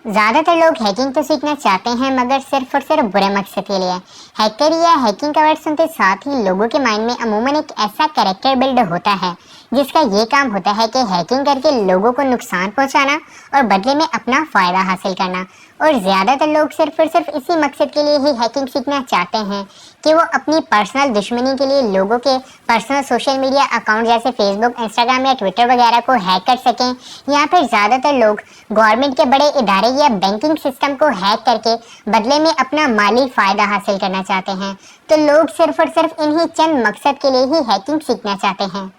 ज़्यादातर लोग हैकिंग तो सीखना चाहते हैं मगर सिर्फ और सिर्फ बुरे मकसद के लिए। हैकर या हैकिंग का वर्ड सुनते साथ ही लोगों के माइंड में अमूमन एक ऐसा कैरेक्टर बिल्ड होता है जिसका ये काम होता है कि हैकिंग करके लोगों को नुकसान पहुंचाना और बदले में अपना फ़ायदा हासिल करना। और ज़्यादातर लोग सिर्फ और सिर्फ इसी मकसद के लिए ही हैकिंग सीखना चाहते हैं कि वो अपनी पर्सनल दुश्मनी के लिए लोगों के पर्सनल सोशल मीडिया अकाउंट जैसे फेसबुक, इंस्टाग्राम या ट्विटर वगैरह को हैक कर सकें। या फिर ज़्यादातर लोग गवर्नमेंट के बड़े इदारे या बैंकिंग सिस्टम को हैक करके बदले में अपना माली फ़ायदा हासिल करना चाहते हैं। तो लोग सिर्फ और सिर्फ इन्हीं चंद मकसद के लिए ही हैकिंग सीखना चाहते हैं।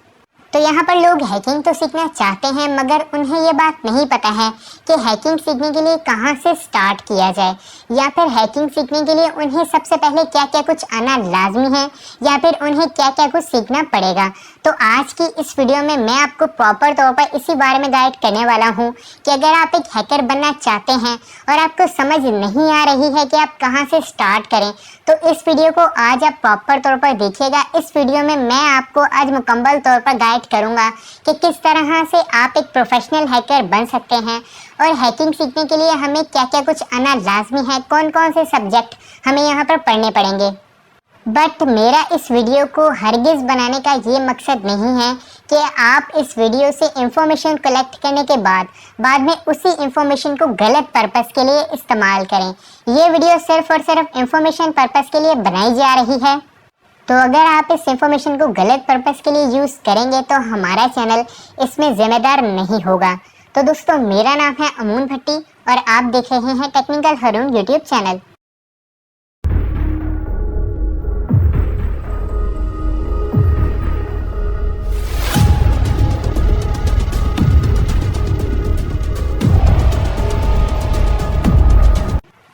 तो यहाँ पर लोग हैकिंग तो सीखना चाहते हैं मगर उन्हें ये बात नहीं पता है कि हैकिंग सीखने के लिए कहाँ से स्टार्ट किया जाए, या फिर हैकिंग सीखने के लिए उन्हें सबसे पहले क्या क्या कुछ आना लाजमी है, या फिर उन्हें क्या क्या कुछ सीखना पड़ेगा। तो आज की इस वीडियो में मैं आपको प्रॉपर तौर पर इसी बारे में गाइड करने वाला हूँ कि अगर आप एक हैकर बनना चाहते हैं और आपको समझ नहीं आ रही है कि आप कहाँ से स्टार्ट करें, तो इस वीडियो को आज आप प्रॉपर तौर पर देखिएगा। इस वीडियो में मैं आपको आज मुकम्मल तौर पर गाइड करूंगा कि किस तरह से आप एक प्रोफेशनल हैकर बन सकते हैं और हैकिंग सीखने के लिए हमें क्या क्या कुछ आना लाजमी है, कौन कौन से सब्जेक्ट हमें यहाँ पर पढ़ने पड़ेंगे। बट मेरा इस वीडियो को हरगिज़ बनाने का ये मकसद नहीं है कि आप इस वीडियो से इंफॉर्मेशन कलेक्ट करने के बाद में उसी इंफॉर्मेशन को गलत पर्पस के लिए इस्तेमाल करें। ये वीडियो सिर्फ और सिर्फ इंफॉर्मेशन पर्पस के लिए बनाई जा रही है। तो अगर आप इस इंफॉर्मेशन को गलत पर्पस के लिए यूज़ करेंगे तो हमारा चैनल इसमें ज़िम्मेदार नहीं होगा। तो दोस्तों, मेरा नाम है अमून भट्टी और आप देख रहे हैं टेक्निकल हरून यूट्यूब चैनल।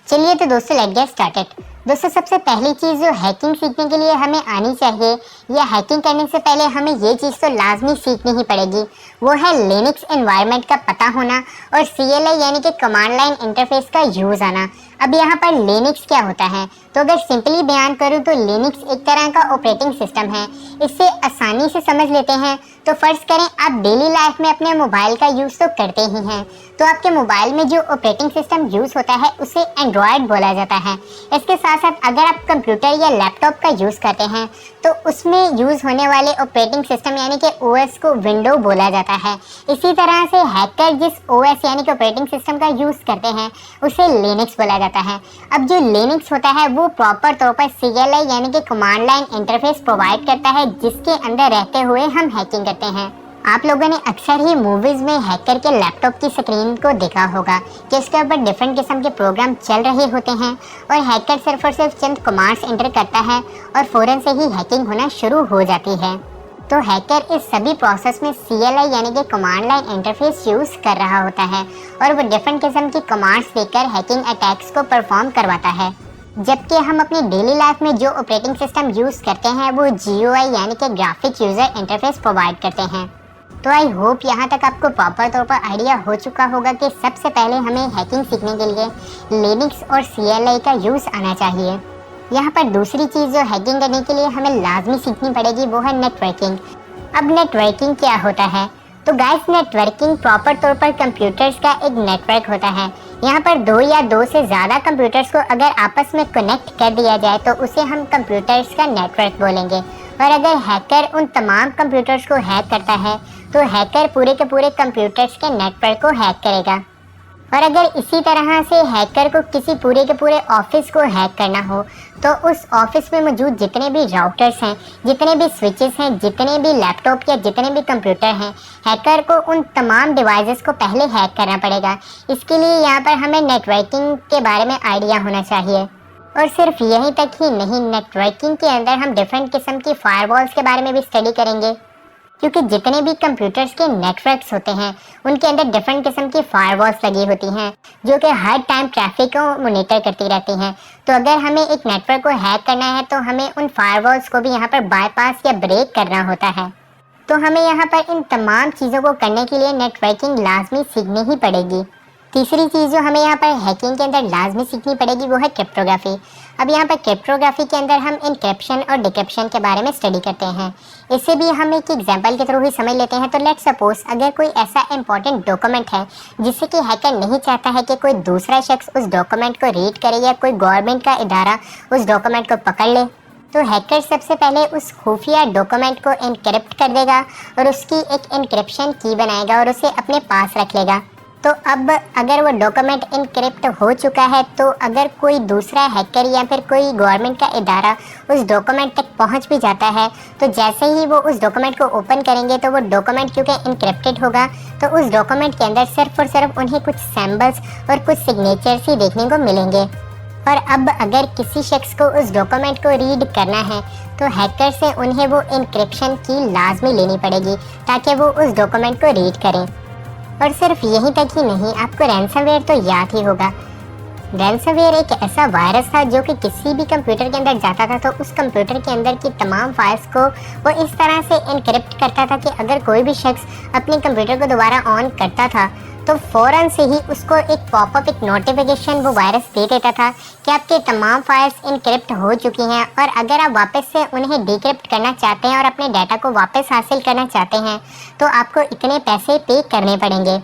चलिए तो दोस्तों, लेट्स गेट स्टार्टेड। दोस्तों, सबसे पहली चीज़ जो हैकिंग सीखने के लिए हमें आनी चाहिए या हैकिंग करने से पहले हमें ये चीज़ तो लाजमी सीखनी ही पड़ेगी, वो है लिनक्स एनवायरनमेंट का पता होना और CLI यानी कि कमांड लाइन इंटरफेस का यूज़ आना। अब यहाँ पर लिनक्स क्या होता है, तो अगर सिंपली बयान करूँ तो लिनक्स एक तरह का ऑपरेटिंग सिस्टम है। इससे आसानी से समझ लेते हैं तो फ़र्ज़ करें आप डेली लाइफ में अपने मोबाइल का यूज़ तो करते ही हैं, तो आपके मोबाइल में जो ऑपरेटिंग सिस्टम यूज़ होता है उसे एंड्रॉयड बोला जाता है। इसके साथ साथ अगर आप कंप्यूटर या लैपटॉप का यूज़ करते हैं तो उसमें यूज़ होने वाले ऑपरेटिंग सिस्टम यानी कि OS को विंडो बोला जाता है। इसी तरह से हैकर जिस OS यानी कि ऑपरेटिंग सिस्टम का यूज़ करते हैं उसे लिनक्स बोला जाता है। अब जो लिनक्स होता है वो प्रॉपर तौर पर CLI यानी कि कमांड लाइन इंटरफेस प्रोवाइड करता है, जिसके अंदर रहते हुए हम हैकिंग करते हैं। आप लोगों ने अक्सर ही मूवीज़ में हैकर के लैपटॉप की स्क्रीन को देखा होगा कि उसके ऊपर डिफरेंट किस्म के प्रोग्राम चल रहे होते हैं और हैकर सिर्फ और सिर्फ चंद कमांड्स एंटर करता है और फ़ौरन से ही हैकिंग होना शुरू हो जाती है। तो हैकर इस सभी प्रोसेस में CLI यानी कि कमांड लाइन इंटरफेस यूज़ कर रहा होता है और वो डिफरेंट किस्म की कमांड्स देकर हैकिंग अटैक्स को परफॉर्म करवाता है। जबकि हम अपनी डेली लाइफ में जो ऑपरेटिंग सिस्टम यूज़ करते हैं वो GUI यानी कि ग्राफिक यूज़र इंटरफेस प्रोवाइड करते हैं। तो आई होप यहाँ तक आपको प्रॉपर तौर पर आइडिया हो चुका होगा कि सबसे पहले हमें हैकिंग सीखने के लिए लिनक्स और CLI का यूज़ आना चाहिए। यहाँ पर दूसरी चीज़ जो हैकिंग करने के लिए हमें लाजमी सीखनी पड़ेगी वो है नेटवर्किंग। अब नेटवर्किंग क्या होता है, तो गाइस नेटवर्किंग प्रॉपर तौर पर कंप्यूटर्स का एक नेटवर्क होता है। यहाँ पर दो या दो से ज़्यादा कंप्यूटर्स को अगर आपस में कनेक्ट कर दिया जाए तो उसे हम कंप्यूटर्स का नेटवर्क बोलेंगे। और अगर हैकर उन तमाम कंप्यूटर्स को हैक करता है तो हैकर पूरे के पूरे कंप्यूटर्स के नेटवर्क को हैक करेगा। और अगर इसी तरह से हैकर को किसी पूरे के पूरे ऑफिस को हैक करना हो तो उस ऑफिस में मौजूद जितने भी राउटर्स हैं, जितने भी स्विचेस हैं, जितने भी लैपटॉप या जितने भी कंप्यूटर हैं, हैकर को उन तमाम डिवाइसेस को पहले हैक करना पड़ेगा। इसके लिए यहाँ पर हमें नेटवर्किंग के बारे में आइडिया होना चाहिए। और सिर्फ यहीं तक ही नहीं, नेटवर्किंग के अंदर हम डिफरेंट किस्म की फायरवॉल्स के बारे में भी स्टडी करेंगे, क्योंकि जितने भी कंप्यूटर्स के नेटवर्क्स होते हैं उनके अंदर डिफरेंट किस्म की फायरवॉल्स लगी होती हैं जो कि हर टाइम ट्रैफिक को मॉनिटर करती रहती हैं। तो अगर हमें एक नेटवर्क को हैक करना है तो हमें उन फायरवॉल्स को भी यहाँ पर बाईपास या ब्रेक करना होता है। तो हमें यहाँ पर इन तमाम चीज़ों को करने के लिए नेटवर्किंग लाजमी सीखनी ही पड़ेगी। तीसरी चीज़ जो हमें यहाँ पर हैकिंग के अंदर लाजमी सीखनी पड़ेगी वो है क्रिप्टोग्राफी। अब यहाँ पर क्रिप्टोग्राफी के अंदर हम इनक्रिप्शन और डिक्रिप्शन के बारे में स्टडी करते हैं। इससे भी हम एक एग्जांपल के थ्रू ही समझ लेते हैं। तो लेट्स सपोज अगर कोई ऐसा इंपॉर्टेंट डॉक्यूमेंट है जिससे कि हैकर नहीं चाहता है कि कोई दूसरा शख्स उस डॉक्यूमेंट को रीड करे या कोई गवर्नमेंट का इदारा उस डॉक्यूमेंट को पकड़ ले, तो हैकर सबसे पहले उस खुफिया डॉक्यूमेंट को इनक्रिप्ट कर देगा और उसकी एक इनक्रिप्शन की बनाएगा और उसे अपने पास रख लेगा। तो अब अगर वो डॉक्यूमेंट इनक्रिप्ट हो चुका है तो अगर कोई दूसरा हैकर या फिर कोई गवर्नमेंट का इदारा उस डॉक्यूमेंट तक पहुंच भी जाता है तो जैसे ही वो उस डॉक्यूमेंट को ओपन करेंगे तो वो डॉक्यूमेंट क्योंकि इनक्रिप्टेड होगा तो उस डॉक्यूमेंट के अंदर सिर्फ और सिर्फ उन्हें कुछ सिंबल्स और कुछ सिग्नेचर्स ही देखने को मिलेंगे। और अब अगर किसी शख्स को उस डॉक्यूमेंट को रीड करना है तो हैकर से उन्हें वो इनक्रिप्शन की लाजमी लेनी पड़ेगी ताकि वो उस डॉक्यूमेंट को रीड करें। और सिर्फ यहीं तक ही नहीं, आपको रैंसमवेयर तो याद ही होगा। रैंसमवेयर एक ऐसा वायरस था जो कि किसी भी कंप्यूटर के अंदर जाता था तो उस कंप्यूटर के अंदर की तमाम फाइल्स को वो इस तरह से इनक्रिप्ट करता था कि अगर कोई भी शख्स अपने कंप्यूटर को दोबारा ऑन करता था तो फ़ौरन से ही उसको एक पॉपअप, एक नोटिफिकेशन वो वायरस दे देता था कि आपके तमाम फाइल्स इनक्रिप्ट हो चुकी हैं और अगर आप वापस से उन्हें डिक्रिप्ट करना चाहते हैं और अपने डाटा को वापस हासिल करना चाहते हैं तो आपको इतने पैसे पे करने पड़ेंगे।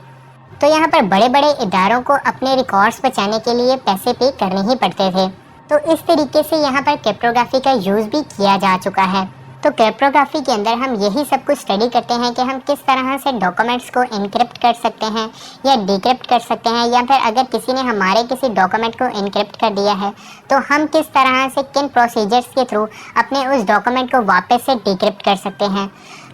तो यहाँ पर बड़े बड़े इदारों को अपने रिकॉर्ड्स बचाने के लिए पैसे पे करने ही पड़ते थे। तो इस तरीके से यहाँ पर क्रिप्टोग्राफी का यूज़ भी किया जा चुका है। तो क्रिप्टोग्राफी के अंदर हम यही सब कुछ स्टडी करते हैं कि हम किस तरह से डॉक्यूमेंट्स को इनक्रिप्ट कर सकते हैं या डिक्रिप्ट कर सकते हैं, या फिर अगर किसी ने हमारे किसी डॉक्यूमेंट को इनक्रिप्ट कर दिया है तो हम किस तरह से किन प्रोसीजर्स के थ्रू अपने उस डॉक्यूमेंट को वापस से डिक्रिप्ट कर सकते हैं।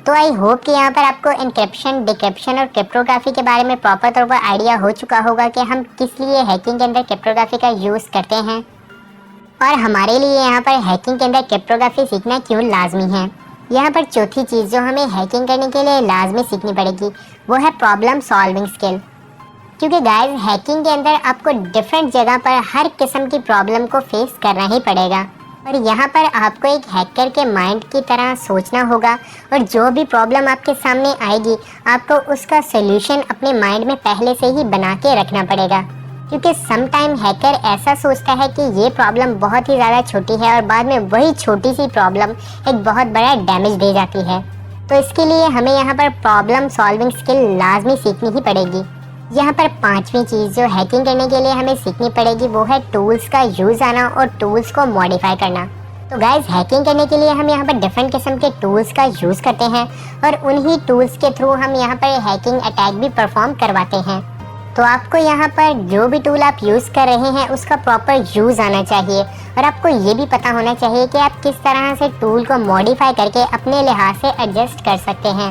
तो आई होप कि यहाँ पर आपको इनक्रिप्शन, डिक्रिप्शन और क्रिप्टोग्राफी के बारे में प्रॉपर तौर पर आइडिया हो चुका होगा कि हम किस लिए हैकिंग के अंदर क्रिप्टोग्राफी का यूज़ करते हैं और हमारे लिए यहाँ पर हैकिंग के अंदर क्रिप्टोग्राफी सीखना क्यों लाजमी है। यहाँ पर चौथी चीज़ जो हमें हैकिंग करने के लिए लाजमी सीखनी पड़ेगी वो है प्रॉब्लम सॉल्विंग स्किल। क्योंकि गाइस हैकिंग के अंदर आपको डिफरेंट जगह पर हर किस्म की प्रॉब्लम को फेस करना ही पड़ेगा और यहाँ पर आपको एक हैकर के माइंड की तरह सोचना होगा और जो भी प्रॉब्लम आपके सामने आएगी आपको उसका सोल्यूशन अपने माइंड में पहले से ही बना के रखना पड़ेगा। क्योंकि सम टाइम हैकर ऐसा सोचता है कि ये प्रॉब्लम बहुत ही ज़्यादा छोटी है और बाद में वही छोटी सी प्रॉब्लम एक बहुत बड़ा डैमेज दे जाती है। तो इसके लिए हमें यहाँ पर प्रॉब्लम सॉल्विंग स्किल लाजमी सीखनी ही पड़ेगी। यहाँ पर पांचवी चीज़ जो हैकिंग करने के लिए हमें सीखनी पड़ेगी वो है टूल्स का यूज़ आना और टूल्स को मॉडिफाई करना। तो गाइज हैकिंग करने के लिए हम यहाँ पर डिफरेंट किस्म के टूल्स का यूज़ करते हैं और उन्हीं टूल्स के थ्रू हम यहाँ पर हैकिंग अटैक भी परफॉर्म करवाते हैं। तो आपको यहाँ पर जो भी टूल आप यूज़ कर रहे हैं उसका प्रॉपर यूज़ आना चाहिए और आपको ये भी पता होना चाहिए कि आप किस तरह से टूल को मॉडिफाई करके अपने लिहाज से एडजस्ट कर सकते हैं।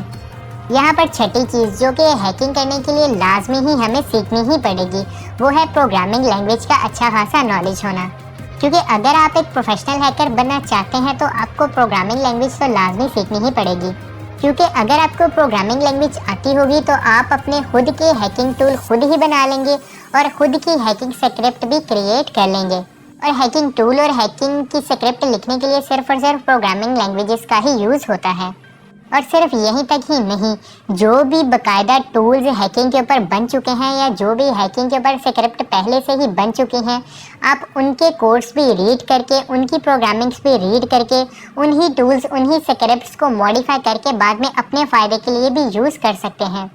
यहाँ पर छठी चीज़ जो कि हैकिंग करने के लिए लाजमी ही हमें सीखनी ही पड़ेगी वो है प्रोग्रामिंग लैंग्वेज का अच्छा खासा नॉलेज होना। क्योंकि अगर आप एक प्रोफेशनल हैकर बनना चाहते हैं तो आपको प्रोग्रामिंग लैंग्वेज तो लाजमी सीखनी ही पड़ेगी। क्योंकि अगर आपको प्रोग्रामिंग लैंग्वेज आती होगी तो आप अपने खुद के हैकिंग टूल खुद ही बना लेंगे और खुद की हैकिंग स्क्रिप्ट भी क्रिएट कर लेंगे। और हैकिंग टूल और हैकिंग की स्क्रिप्ट लिखने के लिए सिर्फ और सिर्फ प्रोग्रामिंग लैंग्वेजेस का ही यूज़ होता है। और सिर्फ यहीं तक ही नहीं, जो भी बाकायदा टूल्स हैकिंग के ऊपर बन चुके हैं या जो भी हैकिंग के ऊपर स्क्रिप्ट पहले से ही बन चुके हैं, आप उनके कोड्स भी रीड करके, उनकी प्रोग्रामिंग्स भी रीड करके, उन्हीं टूल्स, उन्हीं स्क्रिप्ट्स को मॉडिफाई करके बाद में अपने फ़ायदे के लिए भी यूज़ कर सकते हैं।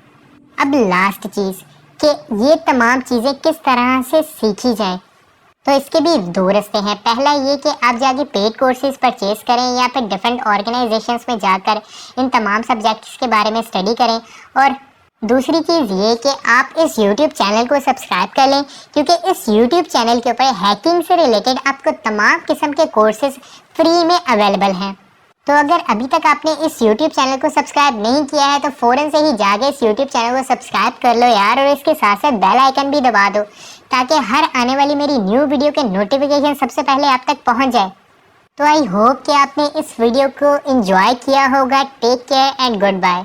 अब लास्ट चीज़ कि ये तमाम चीज़ें किस तरह से सीखी जाएँ, तो इसके भी दो रास्ते हैं। पहला ये कि आप जाके पेड कोर्सेज परचेज़ करें या फिर डिफरेंट ऑर्गेनाइजेशंस में जाकर इन तमाम सब्जेक्ट्स के बारे में स्टडी करें, और दूसरी चीज़ ये कि आप इस YouTube चैनल को सब्सक्राइब कर लें क्योंकि इस YouTube चैनल के ऊपर हैकिंग से रिलेटेड आपको तमाम किस्म के कोर्सेज फ्री में अवेलेबल हैं। तो अगर अभी तक आपने इस YouTube चैनल को सब्सक्राइब नहीं किया है तो फ़ौरन से ही जाके इस YouTube चैनल को सब्सक्राइब कर लो यार, और इसके साथ साथ बेल आइकन भी दबा दो ताकि हर आने वाली मेरी न्यू वीडियो के नोटिफिकेशन सबसे पहले आप तक पहुंच जाए। तो आई होप कि आपने इस वीडियो को एंजॉय किया होगा। Take care and good bye.